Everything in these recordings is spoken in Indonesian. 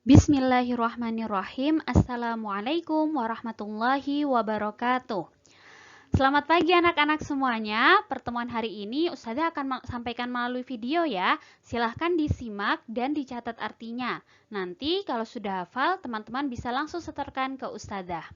Bismillahirrahmanirrahim. Assalamualaikum warahmatullahi wabarakatuh. Selamat pagi anak-anak semuanya. Pertemuan hari ini Ustazah akan sampaikan melalui video ya. Silahkan disimak dan dicatat artinya. Nanti kalau sudah hafal, teman-teman bisa langsung setorkan ke Ustazah.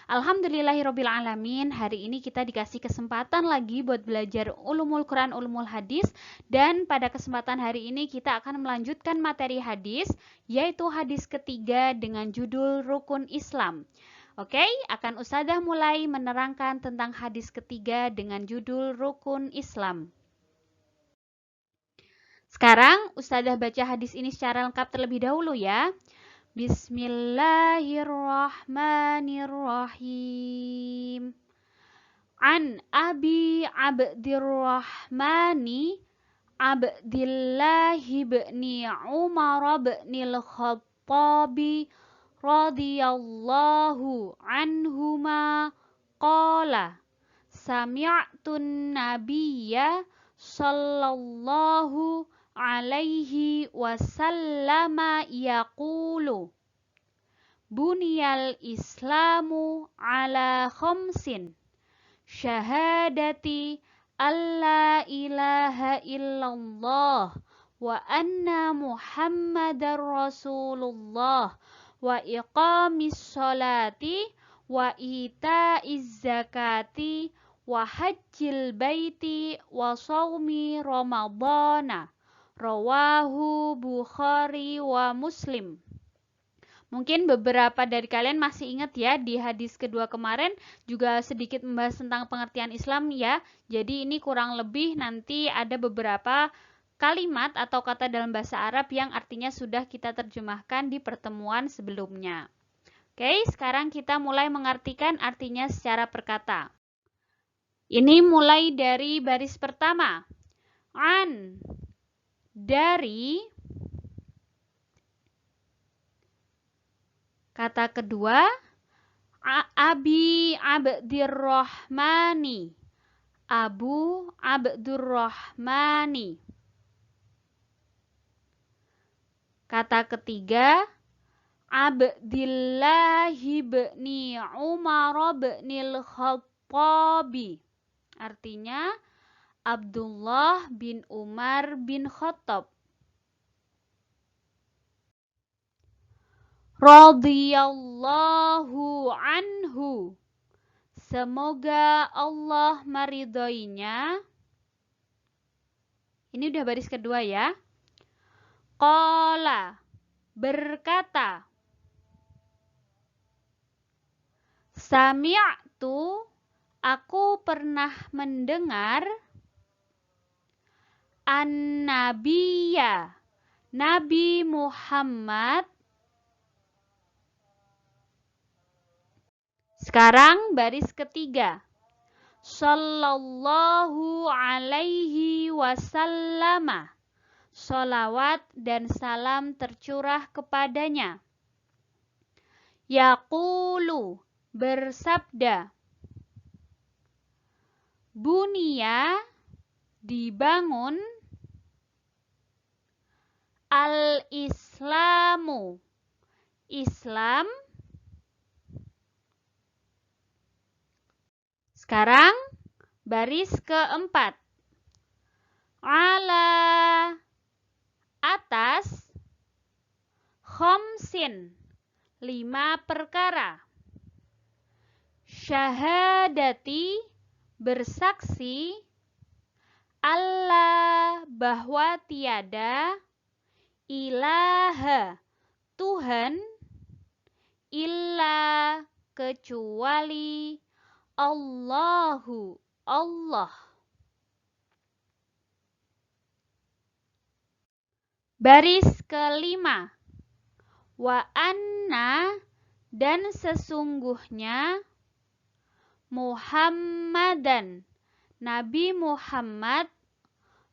Alhamdulillahirrabbilalamin, hari ini kita dikasih kesempatan lagi buat belajar ulumul Quran, ulumul hadis. Dan pada kesempatan hari ini kita akan melanjutkan materi hadis, yaitu hadis ketiga dengan judul Rukun Islam. Oke, akan Ustazah mulai menerangkan tentang hadis ketiga dengan judul Rukun Islam. Sekarang Ustazah baca hadis ini secara lengkap terlebih dahulu ya. Bismillahirrahmanirrahim. An Abi Abdirrahmani Abdillahi ibni Umar ibnil Khattabi radhiyallahu anhuma qala sami'tun nabiyya sallallahu alaihi wasallama yaqulu buniyal islamu ala khamsin syahadati alla ilaha illallah wa anna muhammadar rasulullah wa iqamis sholati wa itaiz zakati wa hajjil baiti wa shaumi ramadhana rawahu Bukhari wa Muslim. Mungkin beberapa dari kalian masih ingat ya, di hadis kedua kemarin juga sedikit membahas tentang pengertian Islam ya. Jadi ini kurang lebih nanti ada beberapa kalimat atau kata dalam bahasa Arab yang artinya sudah kita terjemahkan di pertemuan sebelumnya. Oke, sekarang kita mulai mengartikan artinya secara perkata. Ini mulai dari baris pertama. An, dari. Kata kedua, Abi Abdirrahmani. Abu Abdurrahmani. Kata ketiga, Abdillahi ibni Umar ibnil Khattabi. Artinya, Abdullah bin Umar bin Khattab. Radhiyallahu anhu. Semoga Allah meridhoinya. Ini udah baris kedua ya. Qala, berkata. Sami'tu, aku pernah mendengar. An-Nabiyya, Nabi Muhammad. Sekarang baris ketiga. Sallallahu alaihi wasallama. Sholawat dan salam tercurah kepadanya. Yaqulu, bersabda. Bunia, dibangun. Al-Islamu, Islam. Sekarang baris keempat. Ala, atas. Khamsin, 5 perkara. Syahadati, bersaksi. Allah, bahwa tiada. Ilaha, Tuhan. Illa, kecuali. Allahu, Allah. Baris kelima. Wa anna, dan sesungguhnya. Muhammadan, Nabi Muhammad.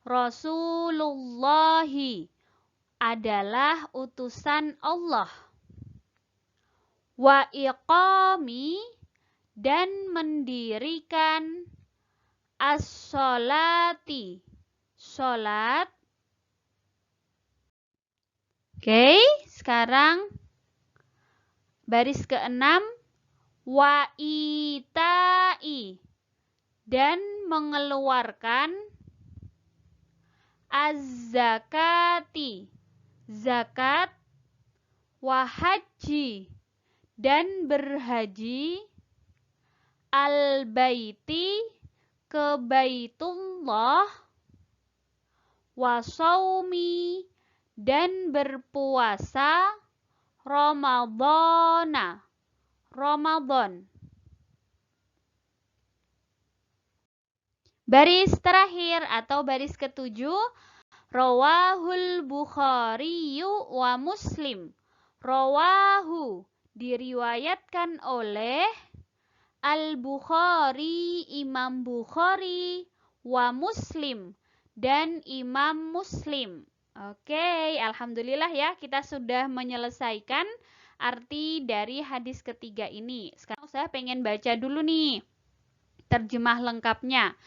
Rasulullahi, adalah utusan Allah. Wa iqami, dan mendirikan. As-sholati, sholat. Oke, sekarang Baris keenam, wa itai, dan mengeluarkan az-zakati, zakat, wa haji, dan berhaji, al-baiti, ke Baitullah, wa shaumi, dan berpuasa, Ramadhana, Ramadan. Baris terakhir atau baris ketujuh, rawahul Bukhari wa Muslim. Rawahu, diriwayatkan oleh Al-Bukhari, Imam Bukhari, wa Muslim, dan Imam Muslim. Oke, alhamdulillah ya, kita sudah menyelesaikan arti dari hadis ketiga ini. Sekarang saya pengen baca dulu nih terjemah lengkapnya.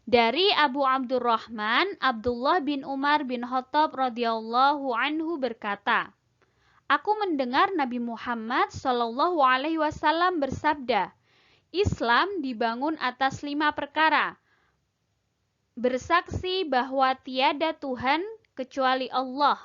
Dari Abu Abdurrahman, Abdullah bin Umar bin Khattab radhiyallahu anhu berkata, aku mendengar Nabi Muhammad sallallahu alaihi wasallam bersabda, Islam dibangun atas 5 perkara. Bersaksi bahwa tiada Tuhan kecuali Allah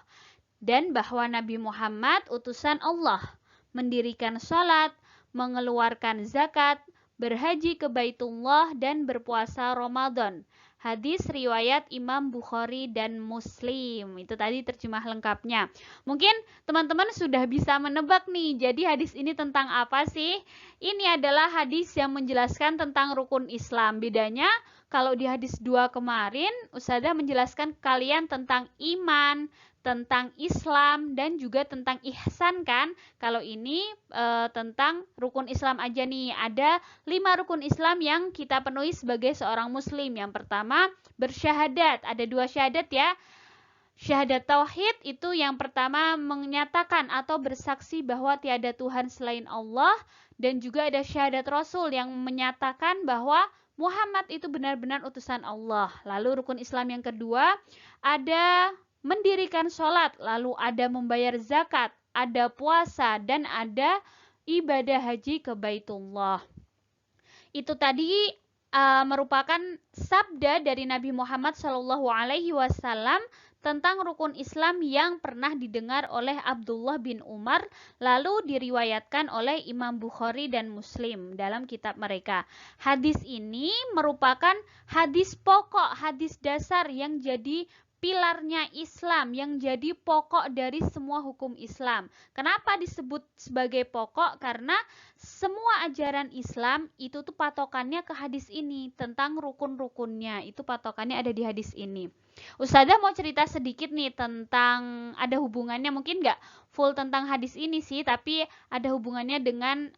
dan bahwa Nabi Muhammad utusan Allah, mendirikan salat, mengeluarkan zakat, berhaji ke Baitullah, dan berpuasa Ramadan. Hadis riwayat Imam Bukhari dan Muslim. Itu tadi terjemah lengkapnya. Mungkin teman-teman sudah bisa menebak nih, jadi hadis ini tentang apa sih? Ini adalah hadis yang menjelaskan tentang rukun Islam. Bedanya kalau di hadis 2 kemarin, Ustazah menjelaskan kalian tentang iman, tentang Islam, dan juga tentang ihsan kan. Kalau ini tentang rukun Islam aja nih. Ada 5 rukun Islam yang kita penuhi sebagai seorang muslim. Yang pertama, bersyahadat. Ada 2 syahadat ya. Syahadat tauhid itu yang pertama menyatakan atau bersaksi bahwa tiada Tuhan selain Allah, dan juga ada syahadat Rasul yang menyatakan bahwa Muhammad itu benar-benar utusan Allah. Lalu rukun Islam yang kedua, ada mendirikan sholat, lalu ada membayar zakat, ada puasa, dan ada ibadah haji ke Baitullah. Itu tadi merupakan sabda dari Nabi Muhammad SAW tentang rukun Islam yang pernah didengar oleh Abdullah bin Umar, lalu diriwayatkan oleh Imam Bukhari dan Muslim dalam kitab mereka. Hadis ini merupakan hadis pokok, hadis dasar yang jadi pilarnya Islam, yang jadi pokok dari semua hukum Islam. Kenapa disebut sebagai pokok? Karena semua ajaran Islam itu tuh patokannya ke hadis ini, tentang rukun-rukunnya, itu patokannya ada di hadis ini. Ustazah mau cerita sedikit nih tentang, ada hubungannya, mungkin nggak full tentang hadis ini sih, tapi ada hubungannya dengan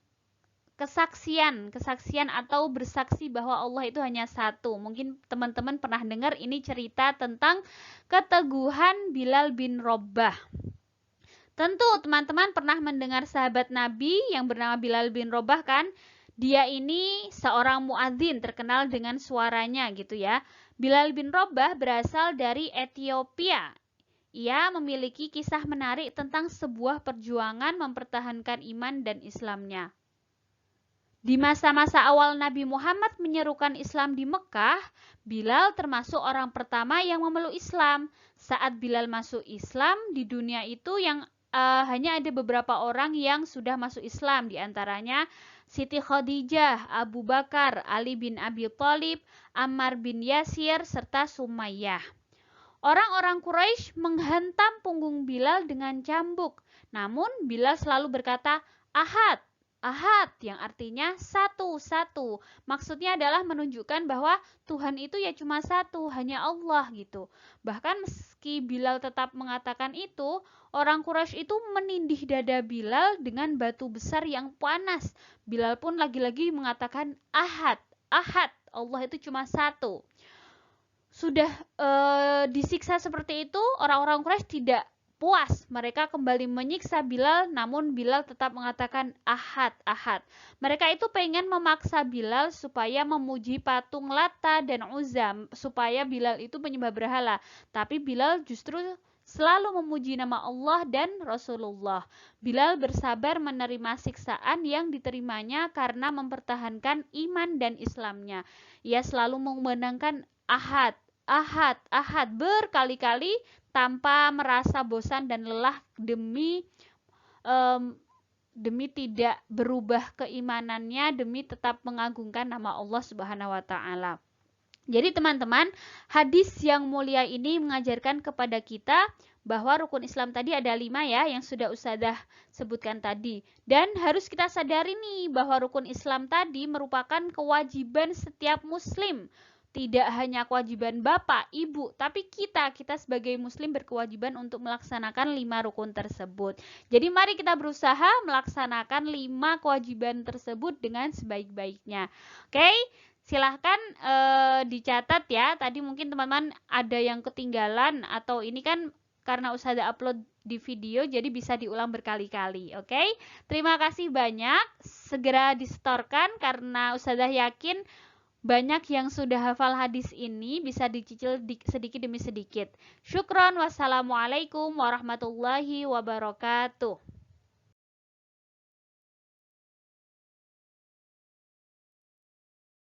kesaksian atau bersaksi bahwa Allah itu hanya satu. Mungkin teman-teman pernah dengar ini cerita tentang keteguhan Bilal bin Rabah. Tentu teman-teman pernah mendengar sahabat Nabi yang bernama Bilal bin Rabah kan? Dia ini seorang muadzin terkenal dengan suaranya gitu ya. Bilal bin Rabah berasal dari Ethiopia. Ia memiliki kisah menarik tentang sebuah perjuangan mempertahankan iman dan Islamnya. Di masa-masa awal Nabi Muhammad menyerukan Islam di Mekah, Bilal termasuk orang pertama yang memeluk Islam. Saat Bilal masuk Islam, di dunia itu yang hanya ada beberapa orang yang sudah masuk Islam, diantaranya Siti Khadijah, Abu Bakar, Ali bin Abi Thalib, Ammar bin Yasir, serta Sumayyah. Orang-orang Quraisy menghantam punggung Bilal dengan cambuk. Namun Bilal selalu berkata, Ahad, Ahad, yang artinya satu-satu. Maksudnya adalah menunjukkan bahwa Tuhan itu ya cuma satu, hanya Allah gitu. Bahkan meski Bilal tetap mengatakan itu, orang Quraisy itu menindih dada Bilal dengan batu besar yang panas. Bilal pun lagi-lagi mengatakan Ahad, Ahad, Allah itu cuma satu. Sudah disiksa seperti itu, orang-orang Quraisy tidak puas, mereka kembali menyiksa Bilal, namun Bilal tetap mengatakan Ahad, Ahad. Mereka itu pengen memaksa Bilal supaya memuji patung Lata dan Uzza, supaya Bilal itu menyembah berhala. Tapi Bilal justru selalu memuji nama Allah dan Rasulullah. Bilal bersabar menerima siksaan yang diterimanya karena mempertahankan iman dan Islamnya. Ia selalu mengumandangkan ahad, ahad, ahad berkali-kali tanpa merasa bosan dan lelah demi tidak berubah keimanannya, demi tetap mengagungkan nama Allah Subhanahu wa taala. Jadi teman-teman, hadis yang mulia ini mengajarkan kepada kita bahwa rukun Islam tadi ada 5 ya, yang sudah Ustazah sebutkan tadi. Dan harus kita sadari nih bahwa rukun Islam tadi merupakan kewajiban setiap muslim. Tidak hanya kewajiban bapak, ibu, tapi kita sebagai muslim berkewajiban untuk melaksanakan 5 rukun tersebut. Jadi mari kita berusaha melaksanakan 5 kewajiban tersebut dengan sebaik-baiknya. Oke? Silahkan dicatat ya. Tadi mungkin teman-teman ada yang ketinggalan atau ini kan karena Ustazah upload di video jadi bisa diulang berkali-kali. Oke? Terima kasih banyak. Segera disetorkan karena Ustazah yakin banyak yang sudah hafal hadis ini, bisa dicicil sedikit demi sedikit. Syukron, wassalamualaikum warahmatullahi wabarakatuh.